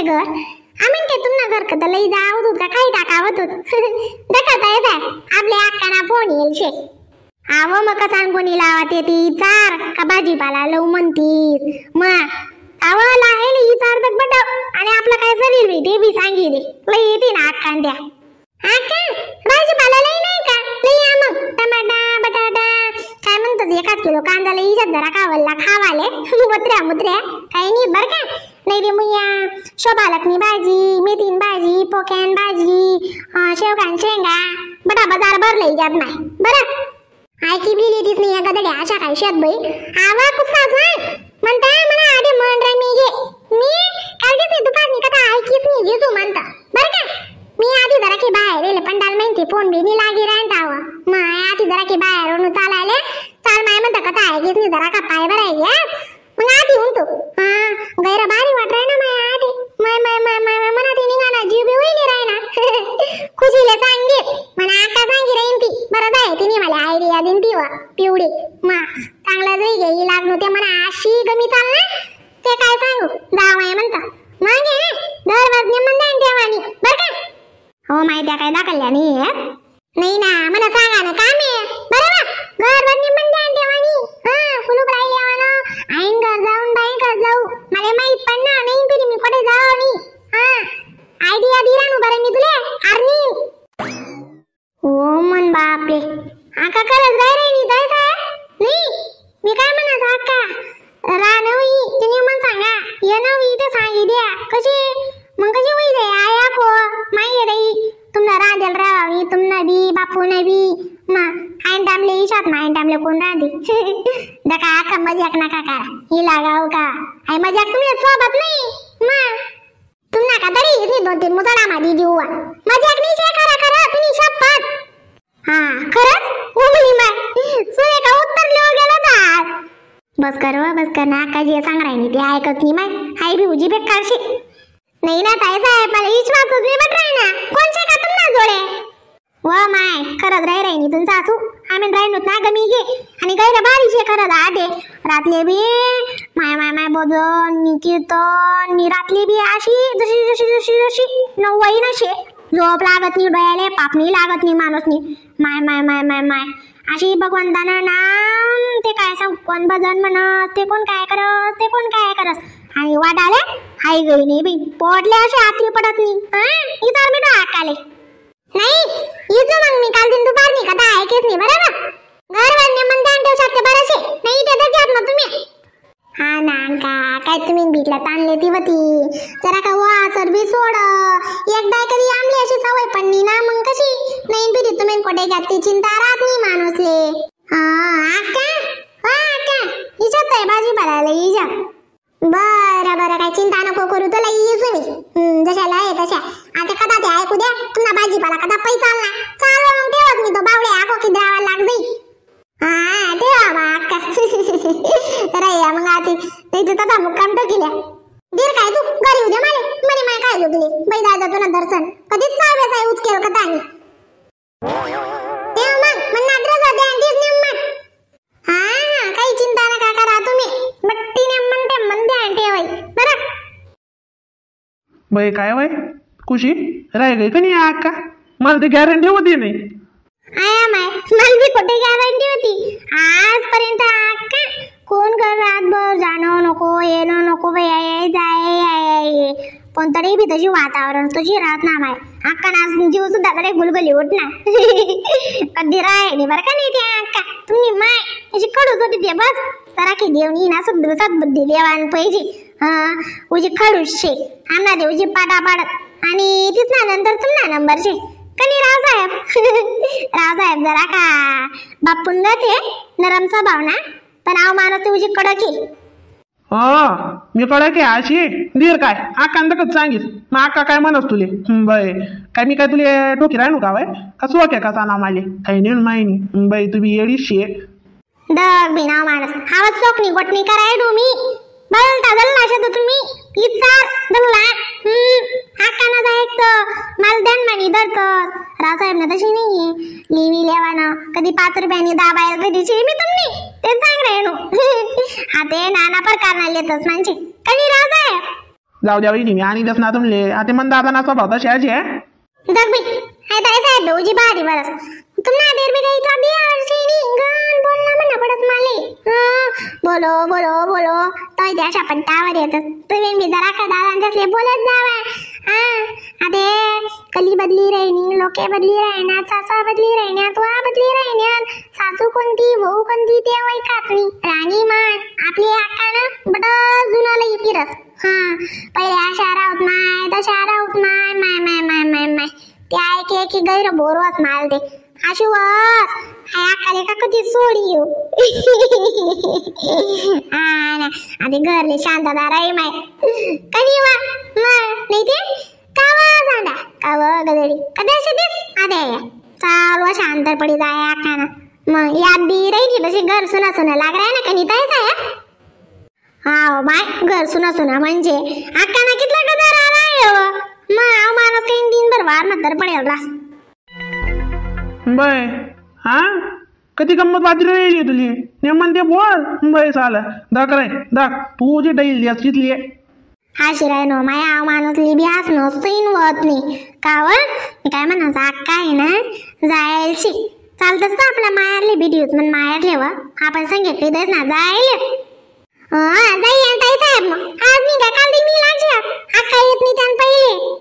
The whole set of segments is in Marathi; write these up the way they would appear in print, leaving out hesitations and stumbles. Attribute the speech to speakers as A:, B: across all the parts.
A: घर आम्ही काय तुमना घर कदा लई जावत होत का काही टाकावत होत दखता येत आपल्या अक्काना फोन येईल शे आव मग सांग कोणी लावत येते चार का भाजीपाला लव म्हणतीस मग आवाला आहे ही चार तक बटाव आणि आपलं काय शरीर बी ते बी सांगितले लई येते ना अक्कान त्या अक्का भाजीपाला लई नाही का लई या मग टमाटा बटाटा काय म्हणतात 1 किलो कांदा लई जरा कावला खावाले मुत्र्या काही नाही बर का नाही रे मुया शोभालक्ष्मी भाजी मेथीन भाजी पोक्यान भाजी शेवगान शेंगा बटा बाजार भरलंय जात नाही बरं आयकी बी लेडीज नाही या गदड्या अशा काय शेत बाई आवा कुठलाच नाही म्हणता मला आडे मन रे मी कालच दुपारनी कथा ऐकीच नाही घे तू म्हणता बरं का मी आधी जरा की बाहेर येले पंडाल माहिती फोन बी नाही लागी राहताव माय आधी जरा की बाहेरून चालायले चाल माय म्हणता कथा ऐकीच नाही जरा का पाय बरं आहे मग आधी म्हणतो गैर भारी वाटराय ना माय आधी माय मना ती निघाना जीव बी होई नाही राहिना खुशीले सांगे मना आका सांगी राहीन ती बरं जाय तिने मला आयडिया दिन ती वा पिवडी मा चांगला जाई गेली लागलो ते मना अशी गमी चाल ना ते काय सांगू जावाय म्हणता मागे दरवाजने मंदान ठेवानी बर का हो माहिती काय दाखवल्या नाही ना मला सांगा ना काम आहे बरोबर दरवाजने मंदान ठेवानी फुलूक राहिले वाला आईन घर जाऊन बाई घर जाऊ मला माहित पण ना नाही तरी मी कुठे जाऊ नाही आयडिया दिला नु बरं मी तुले अर्नी ओ मन बापरे आका करत राय रे नी जायचा नाही मी काय म्हणत आका रानवी तिने मन सांगा ये नवी ते सांगी द्या कशी मग कशी होई रे आया को माई रे तुमना रांदेल रावी तुमना बी बापू ने बी मा आईन टामले इशात मा आईन टामले कोण रांदे दका आका मजाक नका करा ही लागाव का आई मजाक तुमले सोबत नाही मा तुमना का तरी इतनी 2-3 मुसळा मादी देऊ मजाक नाही शे करा तुम्ही शपथ खरंच उमली माय सोय का उत्तर लिहू गेला तर बस कर ना आकाजी सांग राहिनी ते ऐकत नाही माय आई भी उजी बेकारशी नाही ना ताई साहेब मला विश्वासच नाही बट राही ना कोणचे का तुमना जोडे व माय करत राहिनी तुम सासू आम्ही राहिनोत ना गमी घे आणि गैर बारीशे करत आटे रातले बी माय बोजन नी कीर्तन नी रातली बी अशी जशी नवई नशे झोप लागत नाही डोळ्याले पाप नाही लागत नाही माणूस नाही माय अशी भगवंतानं नाम ते काय सांग कोण भजन म्हणत ते कोण काय करस आणि वाटाले हाय गई नाही बी पोटले असे आतरी पडत नाही इतर मी आकाले नाही इथं मग मी काल दिन दुपारनी कथा ऐकेच नाही बरोबर घरवाले मंदान ठेव शकते बरसे नाही ते तर जात ना तुम्ही हा ना का काय तुम्ही बीटला ताणले ती वती जरा का वा सर बी सोड एकदा कधी आमली अशी सवय पडली ना मग कशी नाही बिरी तुम्ही कोठे घातली चिंता राहत नाही माणूसले आका इजात आहे भाजी भरायला इजा बरं काय चिंता नको करू तुला येईच मी जशाला आहे तशा आता कदा ते ऐकू द्या तुमना भाजीपाला कदा पैसा ना चाल मग ठेवत मी तो बावडे आको की द्यावा लाग जाई ठेवा बा अक्का राया मग आती ते तथा मुक्काम टोकिल्या दीर काय तू घरी उद्या मरे माय काय तुले बाई दादा तुला दर्शन कधीच चावेस आहे उचकेल कथा आणि तेव्हा मग मन्ना द्रजा द्या अंडीच नेम मग काही चिंता नका करा तुम्ही बट्टीने म्हणते ठेवाई बरं
B: बाई काय वय खुशी राय गई का नाही अक्का मला ते गॅरंटी होती नाही
A: आया माय मला बी कुठे गॅरंटी होती आजपर्यंत अक्का कोण कर रातभर जाणं नको येणं नको जाय पण तरी बी तशी वातावरण तुझी राहत ना माय अक्का ना जीव सुद्धा तरी गुलगुली उठ ना कधी राहिली बरं का नाही ते अक्का तुम्ही माय अशी खडूच होती ते बस जरा की देवनी ना सुद्धा सद्बुद्धी देवान पाहिजे उजी खडूस शे आमना देवजी पाडा पाडत आणि तिथना नंतर तुमना नंबर शे कनी रावसाहेब जरा का बापून जाते नरम स्वभाव ना पण आव माणूस ते उजी कडकी
B: मी कडक आहे अशी दीर काय आकांतकच सांगीस मग आका काय म्हणस तुले बाई काय मी काय तुले डोकी राहणू का बाय का सोक्या का चाला माले काही नेऊन माहिनी बाई तुम्ही येडीशी
A: डग बी नाव माणूस हावच चोकणी गोटणी कराय डोमी बलता जल्ला शब्द तुम्ही इचार जल्ला आकाना जायक तर माल ध्यान मानी धरतस रावसाहेब ना तशी नाहीये लिवी लेवाना कधी 5 रुपयानी दाबायला कधी मी तुम्ही ते सांग रे नो हा ते नाना प्रकार ना लेतस म्हणजे कधी रावसाहेब
B: जाऊ द्या वहिनी मी आणि देस ना तुमले आता मन दादा स्वभाव तशी आहे
A: जग बी हाय ताई साहेब भाऊजी बारी बरस तुम्हाला देर भी गई तो अभी अर्शेनी गान बोलना म्हणा पडत माले बोलो बोलो बोलो तो इथे पट्टावर येतस तुम्ही मी जरा का दादांच्यासले बोलत जावा अरे कली बदली राहिनी लोके बदली राहणार सासू बदली राहण्यात वा बदली राहण्यात सासू कोणती भाऊ कोणती ते ऐकात नाही राणी मान आपली आका ना बडं जुनं लई फिरस पहिले अशा राहत माय तशा राहत माय माय माय माय माय माय ते ऐके की गैर बोरवत माल दे आशुवास हाय आकाले का कधी सोडी येऊ आधी घरले शांतता राही माय कधी वा नाही ते कावा झाडा काव गदडी कदाच दिस आदे चालवा शांत पडी जाय आकाना मग याद बी राहिली तशी घर सुना सुना लाग राय ना कणी ताय ताय हाव बाय घर सुना सुना म्हणजे आकाना कितला गदर आलाय मग माणूस काही दिनभर वार नंतर पडेल रास
B: बाय हा कधी गंमत बाजरी राहिली तुली नेमन ते बोल बाय साला दाख रे दाख तू जी डैल याचीतली
A: हा शिराय नो माया माणूस लिबी हास नसतोय वत नाही कावर काय म्हणायचं अक्का आहे ना जायची चालतच ना आपल्या मायारली व्हिडिओ पण माया ठेवा आपण सांगितले तेच ना जाईल जाई ताई साहेब मग आज मी काय काल मी लागली अक्का येत नाही त्यान पहिले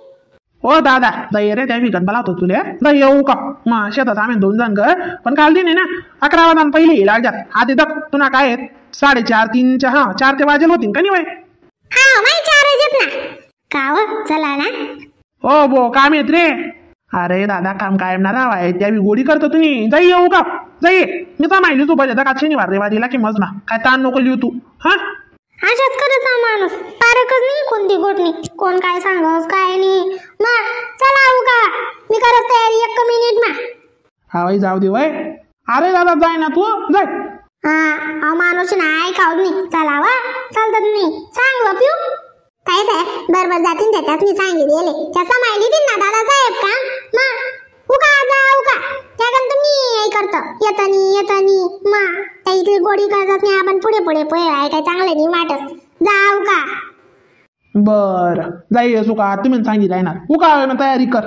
B: ओ दादा जाई रे त्या विकत बोलावतो तुले जाई येऊ का मग शेतात आम्ही 2 जण घर पण काल दिन ना 11 वाजता पहिले लागतात आधी दक तुला काय 4:30 3 हा 4 ते वाजेल होतील का नाही बाई
A: हा माई 4 वाजत ना काव चला ना
B: ओ बो काम येत रे अरे दादा काम कायम ना रावाय त्या बी गोडी करतो तुम्ही जाई येऊ का जाई मी तर माहिती तू पाहिजे का शनिवार रेवारीला की मज ना काय ताण नको लिहू तू हा
A: अशाच करत माणूस पारकच नाही कोणती गोठणी कोण काय सांगस काय नाही मग चला आऊ का मी करत तयारी 1 मिनिट मा
B: हा बाई जाऊ दे वय अरे दादा जाय ना तू जाय
A: हा माणूस नाही खाऊ नाही चला वा चालतात नाही सांग वा पिऊ काय साहेब बरोबर जातीन त्याच्यात मी सांगितले त्याचा माहिती दिन ना दादा साहेब का मग उका जाऊ का त्याकडून तुम्ही करतो येतानी मग त्या इथली गोडी करतात नाही आपण पुढे पुढे आहे काय चांगलं नाही वाटत जाऊ का
B: बर जाई असू का तुम्ही सांगितलं आहे ना उका तयारी कर